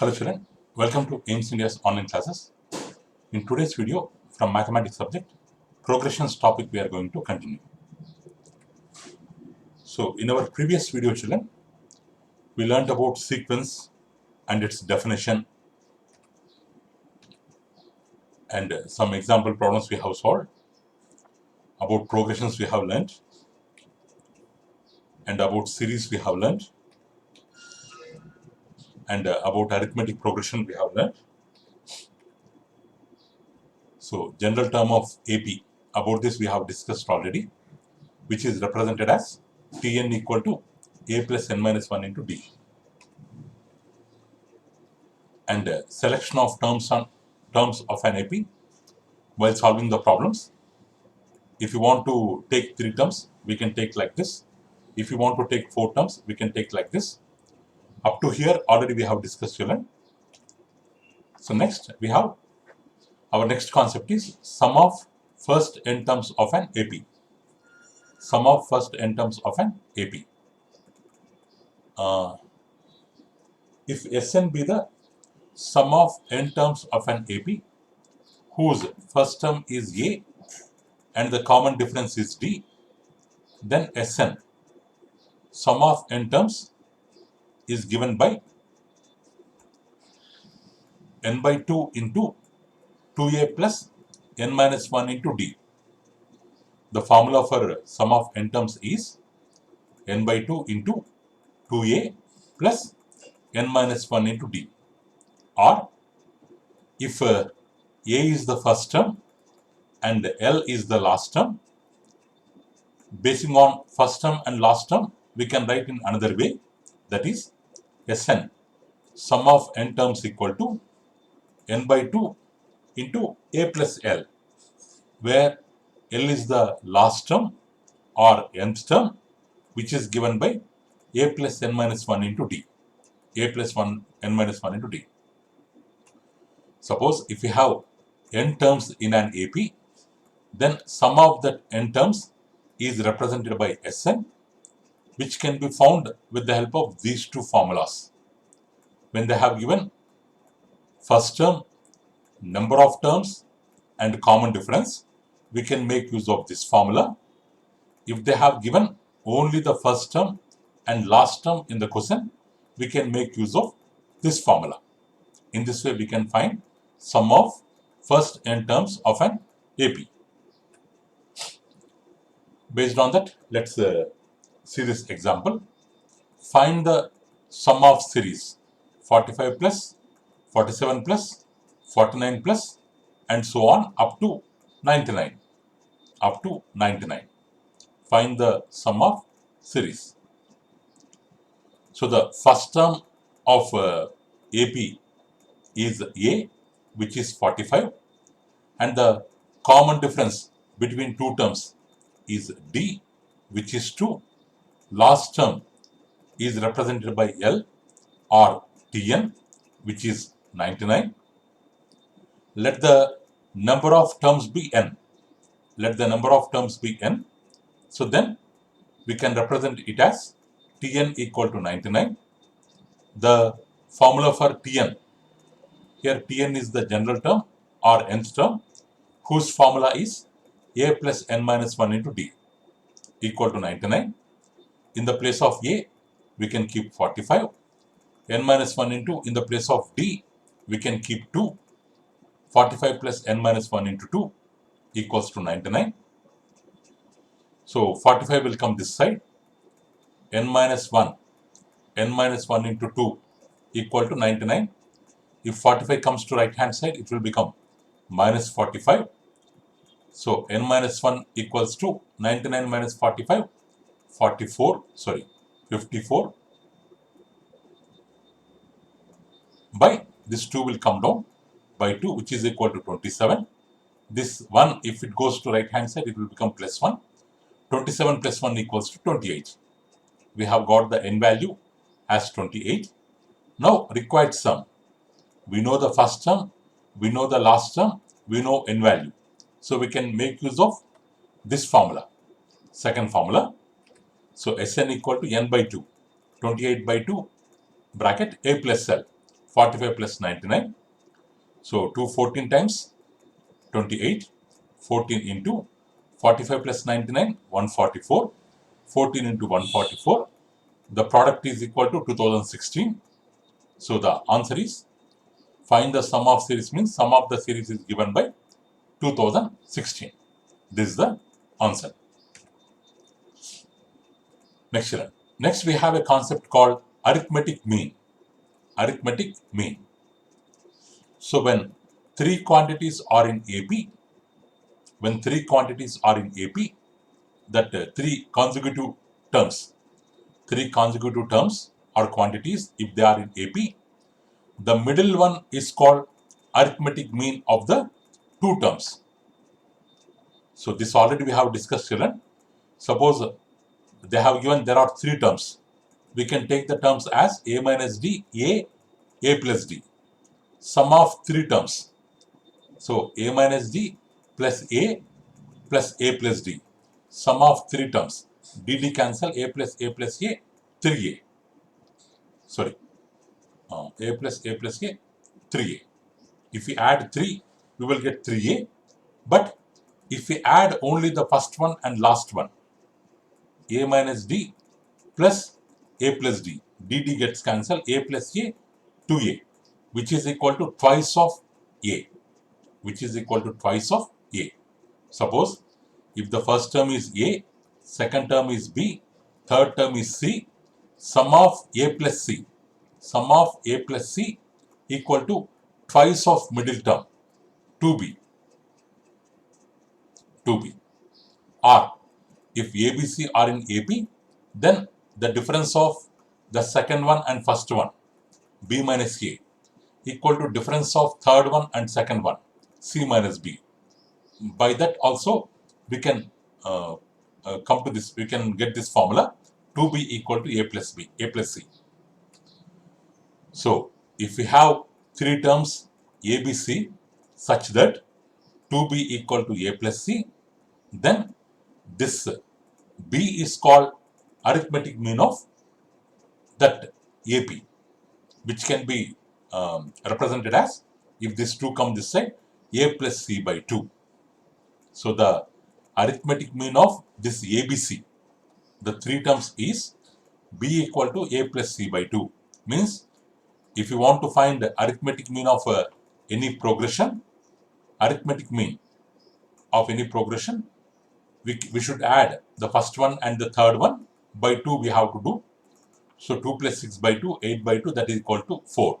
Hello children, welcome to AIMS India's online classes. In today's video from mathematics subject, progressions topic we are going to continue. So in our previous video children, we learned about sequence and its definition and some example problems we have solved. About progressions we have learned and about series we have learned and about arithmetic progression we have learned. So general term of AP, about this we have discussed already, which is represented as Tn equal to A plus n minus 1 into D. And selection of terms of an AP while solving the problems. If you want to take 3 terms, we can take like this. If you want to take 4 terms, we can take like this. Up to here, already we have discussed children. So next, we have our next concept is sum of first n terms of an AP. Sum of first n terms of an AP. If Sn be the sum of n terms of an AP, whose first term is A and the common difference is D, then Sn, sum of n terms, is given by n by 2 into 2a plus n minus 1 into D. The formula for sum of n terms is n by 2 into 2a plus n minus 1 into D. Or if A is the first term and L is the last term, basing on first term and last term, we can write in another way, that is Sn, sum of n terms equal to n by 2 into A plus L, where L is the last term or nth term, which is given by A plus n minus 1 into D. A plus 1 n minus 1 into D. Suppose if we have n terms in an AP, then sum of that n terms is represented by Sn, which can be found with the help of these two formulas. When they have given first term, number of terms and common difference, we can make use of this formula. If they have given only the first term and last term in the question, we can make use of this formula. In this way, we can find sum of first n terms of an AP. Based on that, let's see this example. Find the sum of series 45 plus, 47 plus, 49 plus, and so on up to 99. Up to 99. Find the sum of series. So the first term of AP is A, which is 45, and the common difference between two terms is D, which is 2. Last term is represented by L or Tn, which is 99. Let the number of terms be n. Let the number of terms be n. So then we can represent it as Tn equal to 99. The formula for Tn, here Tn is the general term or nth term, whose formula is A plus n minus 1 into D equal to 99. In the place of A, we can keep 45. N minus 1 into, in the place of D, we can keep 2. 45 plus n minus 1 into 2 equals to 99. So 45 will come this side. N minus 1 into 2 equal to 99. If 45 comes to right hand side, it will become minus 45. So n minus 1 equals to 99 minus 45, 54 by this 2 will come down by 2, which is equal to 27. This 1, if it goes to right hand side, it will become plus 1. 27 plus 1 equals to 28. We have got the n value as 28. Now required sum. We know the first term, we know the last term, we know n value. So we can make use of this formula, second formula. So Sn equal to n by 2, 28 by 2 bracket A plus L. 45 plus 99. So 214 times 28. 14 into 45 plus 99, 144. 14 into 144. The product is equal to 2016. So the answer is, find the sum of series means sum of the series is given by 2016. This is the answer. Next one. Next we have a concept called arithmetic mean. Arithmetic mean. So when three quantities are in AP, that three consecutive terms are quantities, if they are in AP, the middle one is called arithmetic mean of the two terms. So this already we have discussed, children. Suppose they have given there are three terms. We can take the terms as a minus d, a plus d. Sum of three terms. So a minus d plus a plus d. Sum of three terms. dd cancel, a plus a, 3a. Sorry, a plus a, 3a. If we add 3, we will get 3a. But if we add only the first one and last one, a minus d plus a plus d, dd gets cancelled, a plus a, 2a, which is equal to twice of a. Suppose if the first term is a, second term is b, third term is c, sum of a plus c equal to twice of middle term, 2b. Or if ABC are in AP, then the difference of the second one and first one, B minus A, equal to difference of third one and second one, C minus B. By that also we can come to this, we can get this formula, 2B equal to A plus B, A plus C. So if we have three terms ABC such that 2B equal to A plus C, then this B is called arithmetic mean of that AP, which can be represented as, if this 2 come this side, A plus C by 2. So the arithmetic mean of this ABC, the three terms, is B equal to A plus C by 2. Means if you want to find the arithmetic mean of any progression, we should add the first one and the third one by 2 we have to do. So 2 plus 6 by 2, 8 by 2, that is equal to 4.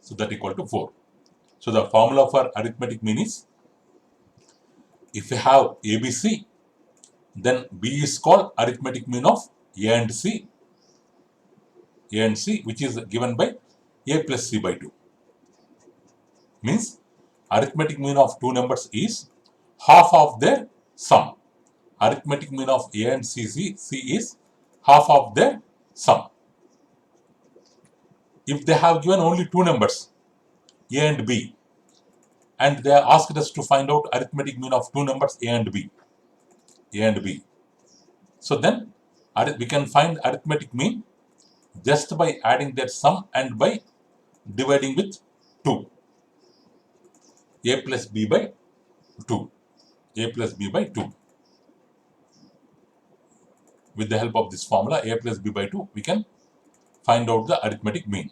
So that equal to 4. So the formula for arithmetic mean is, if you have ABC, then B is called arithmetic mean of A and C, which is given by A plus C by 2. Means arithmetic mean of two numbers is half of their sum. Arithmetic mean of A and C is half of their sum. If they have given only two numbers, A and B, and they asked us to find out arithmetic mean of two numbers A and B. So then we can find arithmetic mean just by adding their sum and by dividing with 2. A plus B by 2. With the help of this formula, A plus B by 2, we can find out the arithmetic mean.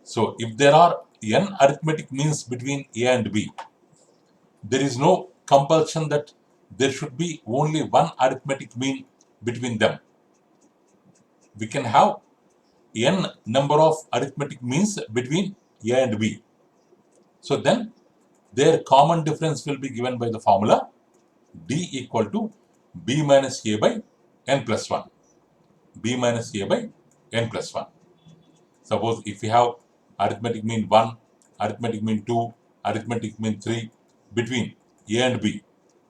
So if there are n arithmetic means between A and B, there is no compulsion that there should be only one arithmetic mean between them. We can have n number of arithmetic means between A and B. So then their common difference will be given by the formula D equal to B minus A by n plus 1. Suppose if we have arithmetic mean 1, arithmetic mean 2, arithmetic mean 3 between A and B,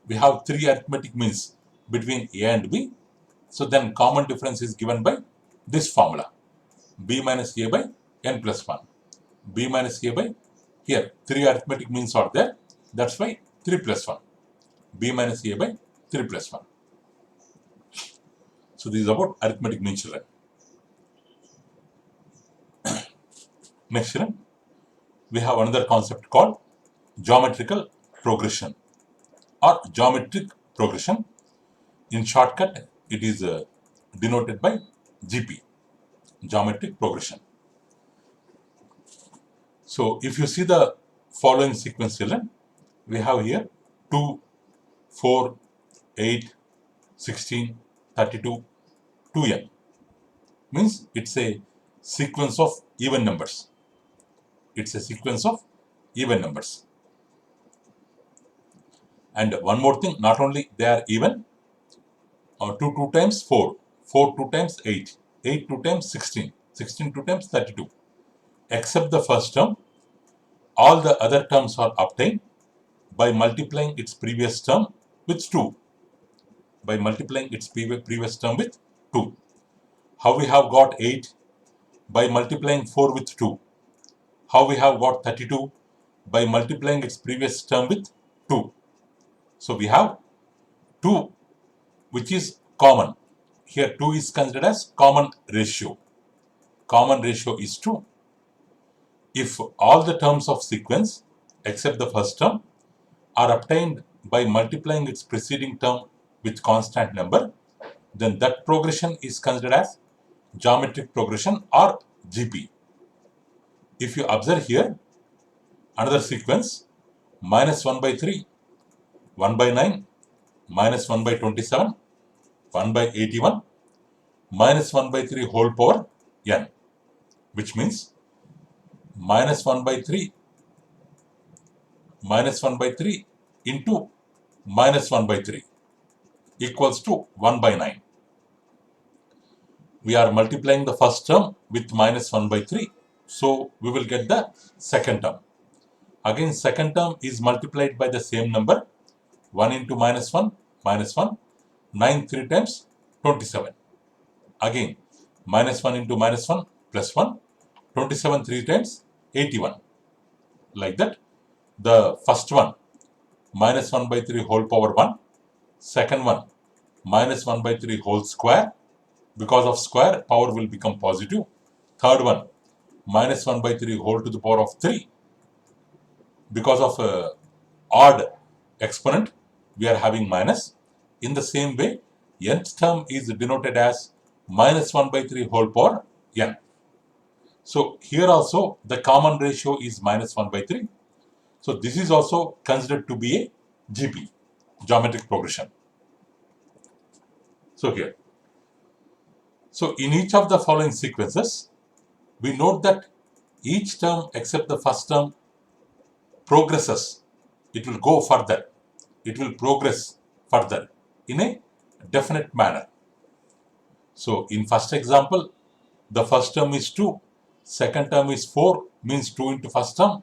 we have three arithmetic means between A and B. So then common difference is given by this formula, B minus A by n plus 1. B minus A by, here three arithmetic means are there, that's why 3 plus 1. B minus A by 3 plus 1. So this is about arithmetic mean, children. Next, children, we have another concept called geometrical progression or geometric progression. In shortcut, it is denoted by GP, geometric progression. So, if you see the following sequence, children, we have here 2, 4, 8, 16, 32, 2n. Means it's a sequence of even numbers. It's a sequence of even numbers. And one more thing, not only they are even, 2 2 times 4, 4 2 times 8, 8 2 times 16, 16 2 times 32. Except the first term, all the other terms are obtained by multiplying its previous term with 2. By multiplying its previous term with 2. How we have got 8? By multiplying 4 with 2. How we have got 32? By multiplying its previous term with 2. So we have 2 which is common. Here 2 is considered as common ratio. Common ratio is 2. If all the terms of sequence except the first term are obtained by multiplying its preceding term with constant number, then that progression is considered as geometric progression or GP. If you observe here, another sequence, minus 1 by 3, 1 by 9, minus 1 by 27, 1 by 81, minus 1 by 3 whole power n, which means minus 1 by 3 into minus 1 by 3 equals to 1 by 9. We are multiplying the first term with minus 1 by 3. So we will get the second term. Again, second term is multiplied by the same number. 1 into minus 1, 9 3 times 27. Again, minus 1 into minus 1 plus 1, 27 3 times 81. Like that, the first one, minus 1 by 3 whole power 1. Second one, minus 1 by 3 whole square. Because of square, power will become positive. Third one, minus 1 by 3 whole to the power of 3. Because of odd exponent, we are having minus. In the same way, nth term is denoted as minus 1 by 3 whole power n. So here also the common ratio is minus 1 by 3. So this is also considered to be a GP, geometric progression. So here. So in each of the following sequences, we note that each term except the first term progresses. It will go further. It will progress further in a definite manner. So in first example, the first term is 2, second term is 4, means 2 into first term,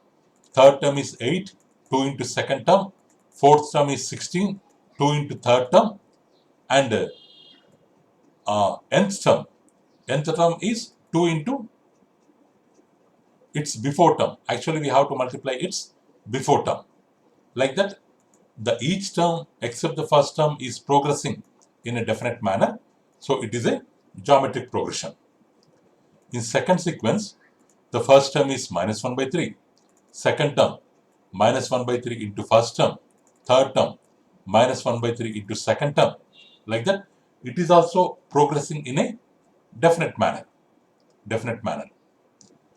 third term is 8, 2 into second term, fourth term is 16, 2 into third term, and nth term is 2 into its before term. Actually, we have to multiply its before term. Like that, each term except the first term is progressing in a definite manner. So it is a geometric progression. In second sequence, the first term is minus 1 by 3. Second term, minus 1 by 3 into first term. Third term, minus 1 by 3 into second term. Like that, it is also progressing in a definite manner.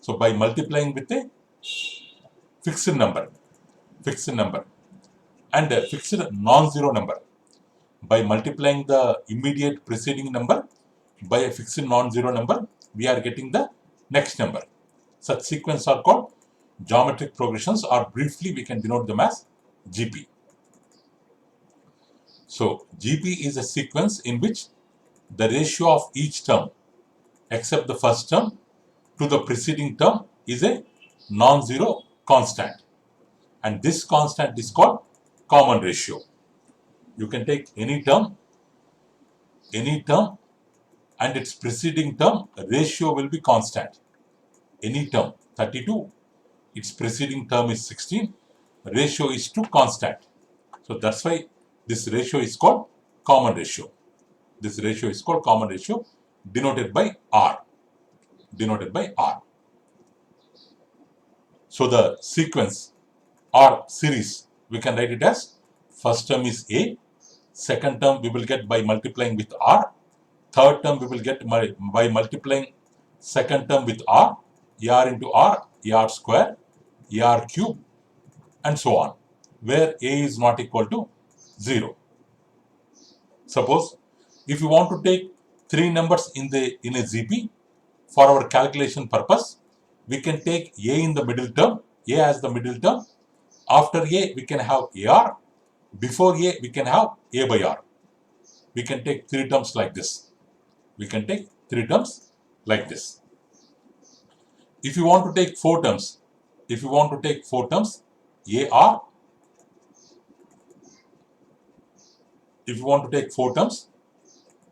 So by multiplying with a fixed number and a fixed non-zero number, by multiplying the immediate preceding number by a fixed non-zero number, we are getting the next number. Such sequences are called geometric progressions, or briefly we can denote them as GP. So GP is a sequence in which the ratio of each term except the first term to the preceding term is a non-zero constant, and this constant is called common ratio. You can take any term and its preceding term ratio will be constant. Any term, 32, its preceding term is 16, ratio is to constant. So that's why this ratio is called common ratio. This ratio is called common ratio, denoted by R. So the sequence or series, we can write it as first term is A, second term we will get by multiplying with R, third term we will get by multiplying second term with R, AR into R, AR square, AR cube, and so on, where A is not equal to 0. Suppose if you want to take three numbers in a ZP, for our calculation purpose, we can take A in the middle term, A as the middle term. After A, we can have AR. Before A, we can have A by R. We can take three terms like this. We can take three terms like this. If you want to take four terms, AR. If you want to take four terms,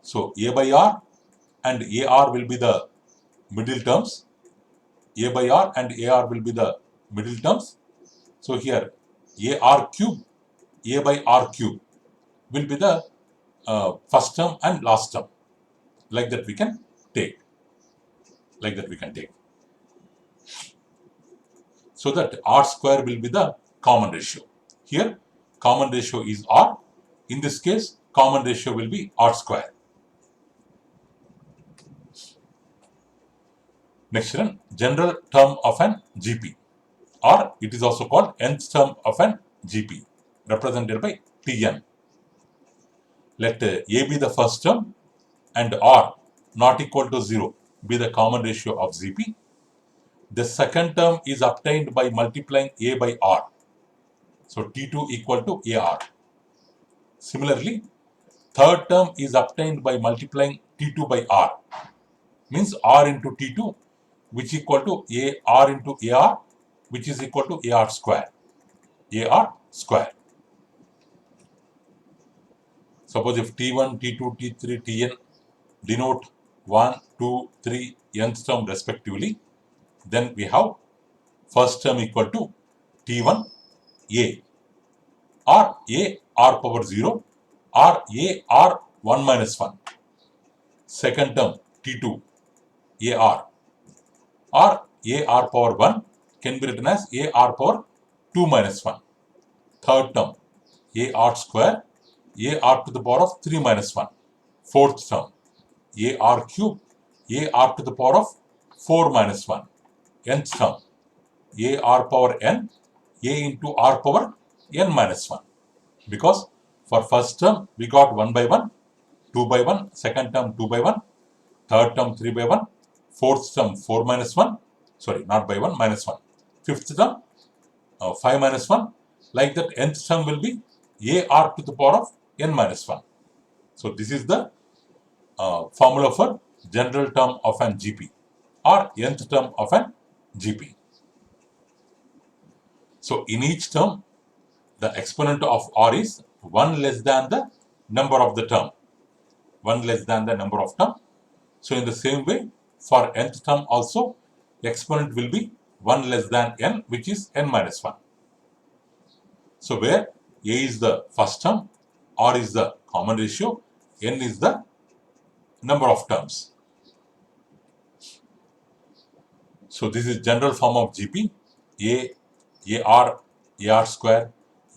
so A by R and AR will be the middle terms. A by R and AR will be the middle terms. So here AR cube, A by R cube will be the first term and last term. Like that we can take. So that R square will be the common ratio. Here common ratio is R. In this case, common ratio will be R square. Next one, general term of an GP, or it is also called nth term of an GP, represented by Tn. Let A be the first term and R not equal to 0 be the common ratio of GP. The second term is obtained by multiplying A by R. So T2 equal to AR. Similarly, third term is obtained by multiplying T2 by R. Means R into T2, which equal to AR into AR, which is equal to AR square. AR square. Suppose if T1, T2, T3, Tn denote 1, 2, 3 nth term respectively, then we have first term equal to T1 A, or A R power 0, or A R 1 minus 1. Second term T2 AR, or A R power 1 can be written as A R power 2 minus 1. Third term A R square, A R to the power of 3 minus 1. Fourth term A R cube, A R to the power of 4 minus 1. Nth term A R power n, A into R power n minus 1. Because for first term we got 1 by 1, 2 by 1, second term 2 by 1, third term 3 by 1, fourth term 4 minus 1, sorry, not by 1, minus 1. Fifth term 5 minus 1. Like that, nth term will be AR to the power of n minus 1. So this is the formula for general term of an GP, or nth term of an GP. So in each term, the exponent of R is 1 less than the number of the term. 1 less than the number of term. So in the same way, for nth term also, the exponent will be 1 less than n, which is n minus 1. So where A is the first term, R is the common ratio, n is the number of terms. So this is general form of GP, AR square,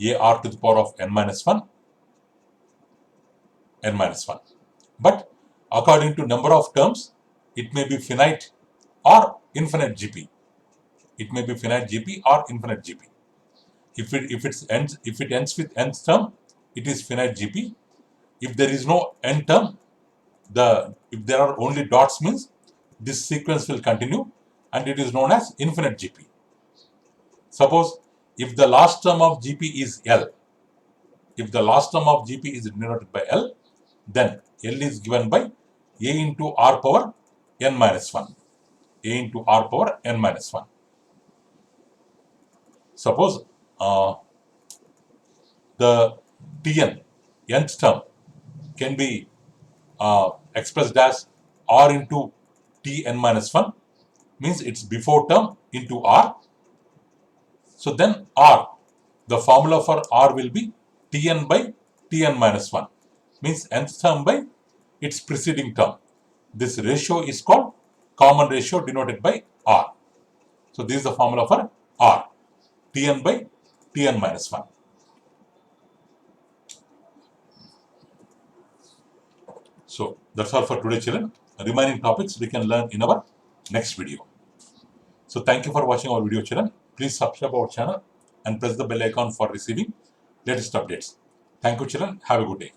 AR to the power of n minus 1. But according to number of terms, it may be finite or infinite GP. It may be finite GP or infinite GP. If it ends with nth term, it is finite GP. If there is no n term, if there are only dots, means this sequence will continue and it is known as infinite GP. Suppose if the last term of GP is L, denoted by L, then L is given by A into R power n minus 1. Suppose the Tn, nth term, can be expressed as R into Tn minus 1, means it's before term into R. So then R, the formula for R will be Tn by Tn minus 1, means nth term by its preceding term. This ratio is called common ratio, denoted by R. So this is the formula for R. Tn by Tn minus 1. So that's all for today, children. Remaining topics we can learn in our next video. So thank you for watching our video, children. Please subscribe our channel and press the bell icon for receiving latest updates. Thank you, children. Have a good day.